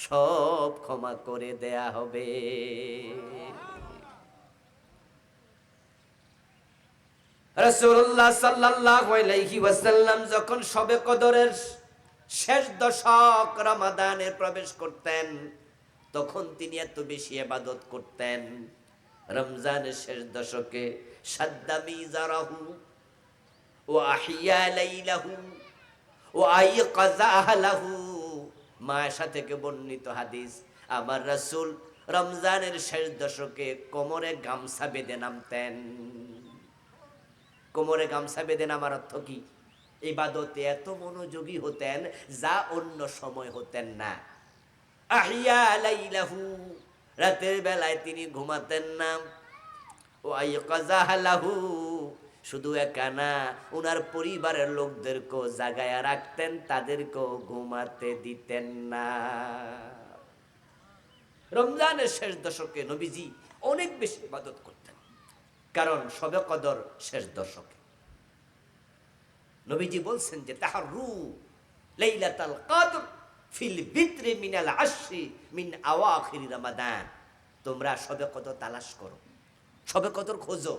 সব ক্ষমা করে দেয়া হবে। রাসূলুল্লাহ সাল্লাল্লাহু আলাইহি ওয়াসাল্লাম যখন শবে কদরের শেষ দশক রমাদানে প্রবেশ করতেন, তখন তিনি এত বেশি ইবাদত করতেন। রমজানের শেষ দশকে শাদ্দা মিজারাহু ওয়া আহিয়া লাইলাহু ও আইকাযা আহলাহু। মায়েশা থেকে বর্ণিত হাদিস, আমার রাসূল রমজানের শেষ দশকে কোমরে গামছা বেঁধে নামতেন। কোমরে গামছা বেঁধে নামার অর্থ কি? ইবাদতে এত মনোযোগী হতেন যা অন্য সময় হতেন না। আহিয়া লাইলাহু, রাতের বেলায় তিনি ঘুমাতেন না। ও আইকাযা আহলাহু, শুধু একা না, উনার পরিবারের লোকদেরকেও জাগায়া রাখতেন, তাদেরকেও ঘুমাতে দিতেন না। রমজানের শেষ দশকে নবীজি অনেক বেশি ইবাদত করতেন, কারণ শবে কদর শেষ দশকে। নবীজি বলছেন যে তাহাররু লাইলাতাল কদর ফিল বিত্রি মিনাল আশরি মিন আওয়াখির রমাদান। তোমরা শবে কদর তালাশ করো, শবে কদর খোঁজো।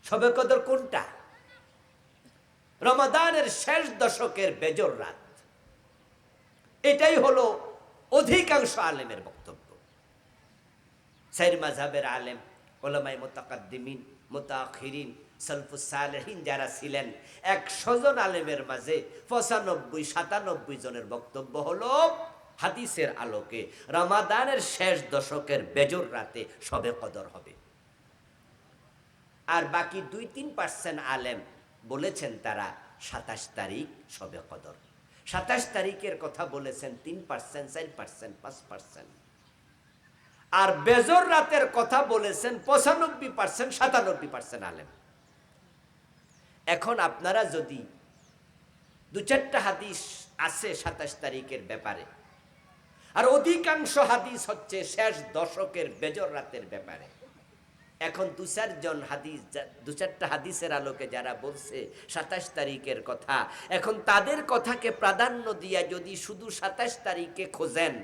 শবে কদর কোনটা? রমাদানের শেষ দশকের বেজর রাত। এটাই হলো অধিকাংশ আলেমের বক্তব্য। চার মাযহাবের আলেম, উলামায়ে মুতাকাদ্দিমিন, মুতাআখিরিন, সালফুস সালেহিন যারা ছিলেন, 100 জন আলেমের মাঝে 95-97 জনের বক্তব্য হলো হাদিসের আলোকে রমাদানের শেষ দশকের বেজর রাতে শবে কদর হবে। আর বাকি 2-3% আলেম বলেছেন তারা 27 তারিখ শবে কদর। 27 তারিখের কথা বলেছেন 3%, 4%, 5%। আর বেজর রাতের কথা বলেছেন 95%, 97% আলেম। এখন আপনারা যদি 2-4টা হাদিস আছে 27 তারিখের ব্যাপারে, আর অধিকাংশ হাদিস হচ্ছে শেষ দশকের বেজর রাতের ব্যাপারে। এখন 2-4টা হাদিসের আলোকে যারা বলছে 27 তারিখের কথা, এখন তাদের কথাকে প্রাধান্য দিয়া যদি শুধু 27 তারিখে খোঁজেন,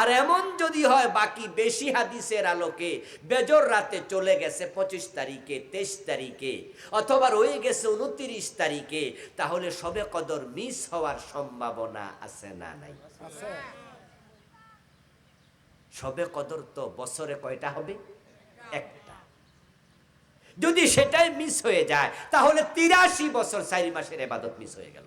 আর এমন যদি হয় বাকি বেশি হাদিসের আলোকে বেজর রাতে চলে গেছে 25 তারিখে, 23 তারিখে, অথবা রয়ে গেছে 29 তারিখে, তাহলে শবে কদর মিস হওয়ার সম্ভাবনা আছে না নাই? শবে কদর তো বছরে কয়টা হবে? একটা। যদি সেটাই মিস হয়ে যায়, তাহলে 83 বছর 4 মাসের ইবাদত মিস হয়ে গেল।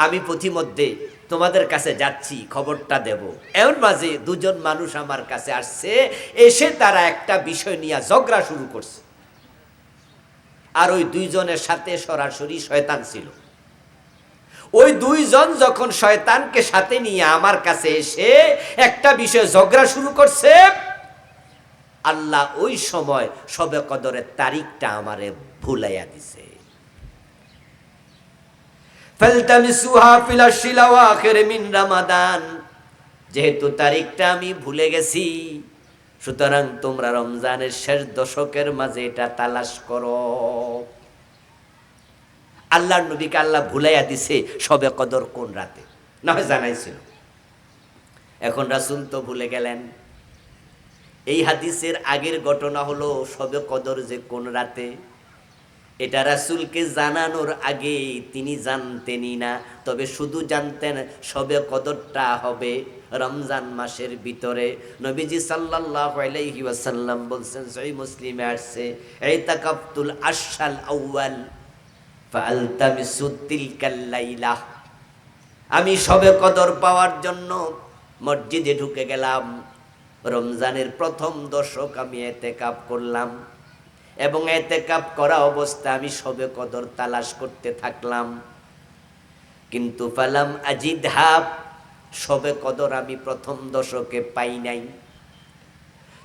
আমি পথিমধ্যে তোমাদের কাছে যাচ্ছি, খবরটা দেব। এর মাঝে দুজন মানুষ আমার কাছে আসছে, এসে তারা একটা বিষয় নিয়ে ঝগড়া শুরু করছে। আর ওই দুইজনের সাথে সরাসরি শয়তান ছিল। ওই দুইজন যখন শয়তানকে সাথে নিয়ে আমার কাছে এসে একটা বিষয় ঝগড়া শুরু করছে, আল্লাহ ওই সময় শবে কদরের তারিখটা আমারে ভুলাইয়া দিছে। ফালতামিসুহা ফিল আশরিল আওয়াখির মিন রমাদান, যেহেতু তারিখটা আমি ভুলে গেছি, সুতরাং তোমরা রমজানের শেষ দশকের মাঝে এটা তালাশ করো। আল্লাহর নবীকে আল্লাহ ভুলাইয়া দিছে শবে কদর কোন রাতে, না হয় জানাইছিল। এখন রাসূল তো ভুলে গেলেন। এই হাদিসের আগের ঘটনা হলো শবে কদর যে কোন রাতে, এটা রাসূলকে জানানোর আগে তিনি জানতেনই না। তবে শুধু জানতেন শবে কদরটা হবে রমজান মাসের ভিতরে। নবীজি সাল্লাল্লাহু আলাইহি ওয়াসাল্লাম বলছেন, সহিহ মুসলিমে আসছে, ইতাকাফতুল আশরাল আউয়াল ফালতামিসু তিলকাল লাইলা। আমি শবে কদর পাওয়ার জন্য মসজিদে ঢুকে গেলাম। রমজানের প্রথম দশক আমি ইতিকাফ করলাম এবং ইতিকাফ করা অবস্থায় আমি শবে কদর তালাশ করতে থাকলাম, কিন্তু ফালাম আজিদহা, শবে কদর আমি প্রথম দশকে পাই নাই।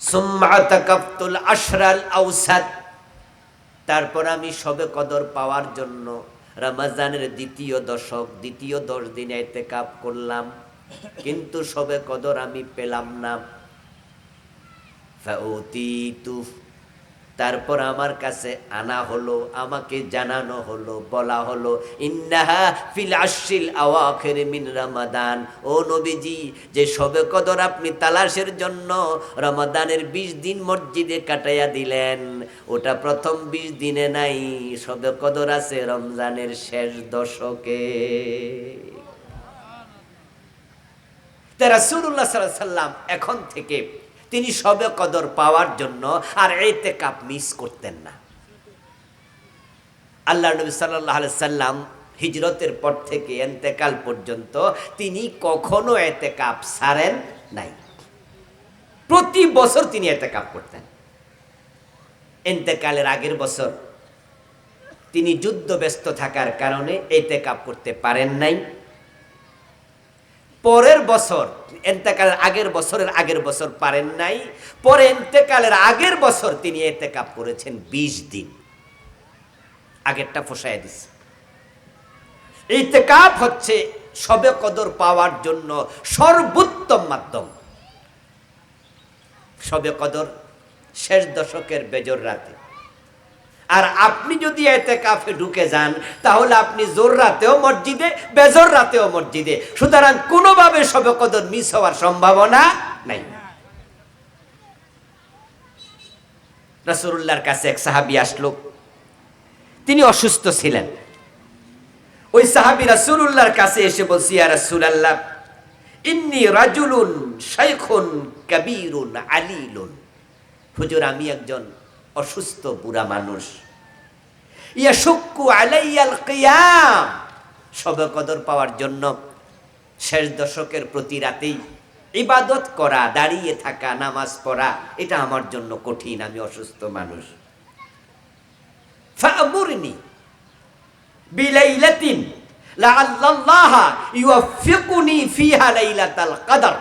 সুম্মা আতাকাফতুল আশরাল আওসাত, তারপর আমি শবে কদর পাওয়ার জন্য রমজানের দ্বিতীয় দশক, দ্বিতীয় 10 দিন ইতিকাফ করলাম, কিন্তু শবে কদর আমি পেলাম না। ফাউতিতু, তারপর আমার কাছে আনা হলো, আমাকে জানানো হলো, বলা হলো, ইন্নাহা ফিল আশরিল আওয়াখির মিন রমাদান। ও নবীজি, যে শবে কদর আপনি তালাশের জন্য রমাদানের 20 দিন মসজিদে কাটাইয়া দিলেন, ওটা প্রথম 20 দিনে নাই, শবে কদর আছে রমজানের শেষ দশকে। তা রাসূলুল্লাহ সাল্লাল্লাহু আলাইহি সাল্লাম এখন থেকে তিনি শবে কদর পাওয়ার জন্য আর ইতিকাফ মিস করতেন না। আল্লাহর নবী সাল্লাল্লাহু আলাইহি সাল্লাম হিজরতের পর থেকে ইন্তেকাল পর্যন্ত তিনি কখনো ইতিকাফ ছাড়েন নাই। প্রতি বছর তিনি ইতিকাফ করতেন। ইন্তেকালের আগের বছর তিনি যুদ্ধ ব্যস্ত থাকার কারণে ইতিকাফ করতে পারেন নাই। পরের বছর, ইন্তেকালের আগের বছর পারেন নাই। পরে ইন্তেকালের আগের বছর তিনি ইতিকাফ করেছেন 20 দিন। আগেরটা ফসায় দিছে। ইতিকাফ হচ্ছে শবে কদর পাওয়ার জন্য সর্বোত্তম মাধ্যম। শবে কদর শেষ দশকের বেজর রাতে। আর আপনি যদি ইতিকাফে ঢুকে যান, তাহলে আপনি জোর রাতেও মসজিদে, বেজর রাতেও মসজিদে, সুতরাং কোনোভাবে শবে কদর মিস হওয়ার সম্ভাবনা নাই। রাসূলুল্লাহর কাছে এক সাহাবী আসলো, তিনি অসুস্থ ছিলেন। ওই সাহাবী রাসূলুল্লাহর কাছে এসে বলছে, ইয়া রাসূলুল্লাহ, ইন্নী রাজুলুন শাইখুন কাবীরুন আলীলুন। হুজুর, আমি একজন অসুস্থ বুড়া মানুষ। ইয়াশুক্কু আলাইয়াল কিয়াম, শবে কদর পাওয়ার জন্য শেষ দশকের প্রতি রাতেই ইবাদত করা, দাঁড়িয়ে থাকা, নামাজ পড়া, এটা আমার জন্য কঠিন, আমি অসুস্থ মানুষ। ফা'মুরনি বিলাইলাতিন লাআল্লাল্লাহা ইউওয়াফিকুনি ফিহা লাইলাতাল কদর।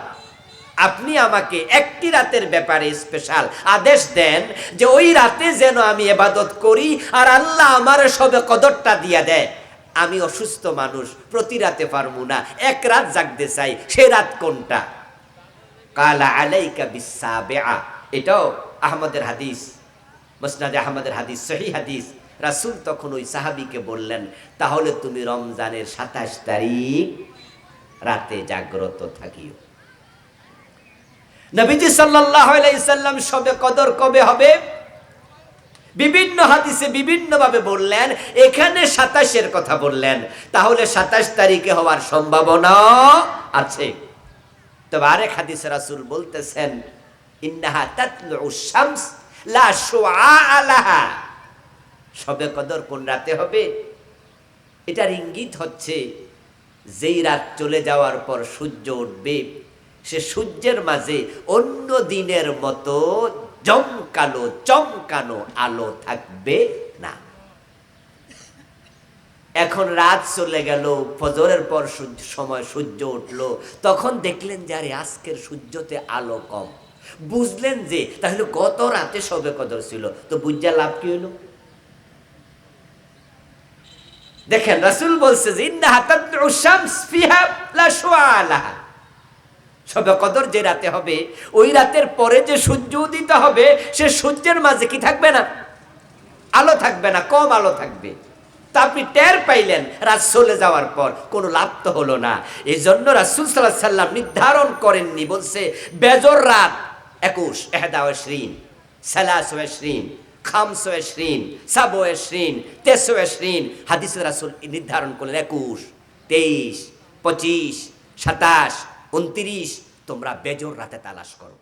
আপনি আমাকে একটি রাতের ব্যাপারে স্পেশাল আদেশ দেন যে ওই রাতে যেন আমি ইবাদত করি, আর আল্লাহ আমার শবে কদরটা দিয়া দেয়। আমি অসুস্থ মানুষ, প্রতি রাতে পারবো না, এক রাত জাগতে চাই, সে রাত কোনটা? কালা আলাইকা বিসাবিআ। এটাও আহমদের হাদিস, মুসনাদে আহমদের হাদিস, সহিহ হাদিস। রাসূল তখন ওই সাহাবীকে বললেন, তাহলে তুমি রমজানের 27 তারিখ রাতে জাগ্রত থাকিও। নবীজি সাল্লাল্লাহু আলাইহি সাল্লাম শবে কদর কবে হবে বিভিন্ন হাদিসে বিভিন্ন ভাবে বললেন, এখানে 27-এর কথা বললেন, তাহলে 27 তারিখে হওয়ার সম্ভাবনা আছে। তবে আরেক হাদিসে রাসূল বলতেছেন, ইন্নাহা তাতলুউশ শামস লা শুআআ লাহা। শবে কদর কোন রাতে হবে এটার ইঙ্গিত হচ্ছে যেই রাত চলে যাওয়ার পর সূর্য উঠবে, সে সূর্যের মাঝে অন্য দিনের মতো জমকালো চমকানো আলো থাকবে না। এখন রাত চলে গেল, ফজরের পর সময় সূর্য উঠলো, তখন দেখলেন যে আরে আজকের সূর্যতে আলো কম। বুঝলেন যে তাহলে গত রাতে সবে কদর ছিল, তো বুঝা লাভ কি হইল? দেখেন রাসূল বলছে যে ইন্নাহা তাতলু শামস ফিহা লা শুআ লাহা, সবে কদর যে রাতে হবে, ওই রাতের পরে যে সূর্য উদিত হবে, সে সূর্যের মাঝে কি থাকবে না? আলো থাকবে না, কম আলো থাকবে। তা আপনি টের পাইলেন রাত চলে যাওয়ার পর, কোনো লাভ তো হলো না। এই জন্য রাসূল সাল্লাল্লাহু আলাইহি সাল্লাম নির্ধারণ করেননি, বলছে বেজর রাত 21, 21, 23, 25, 27, 23। হাদিসে রাসূল নির্ধারণ করলেন 21, 23, 25, 27, 29 তোমরা বেজর রাতে তালাশ করো।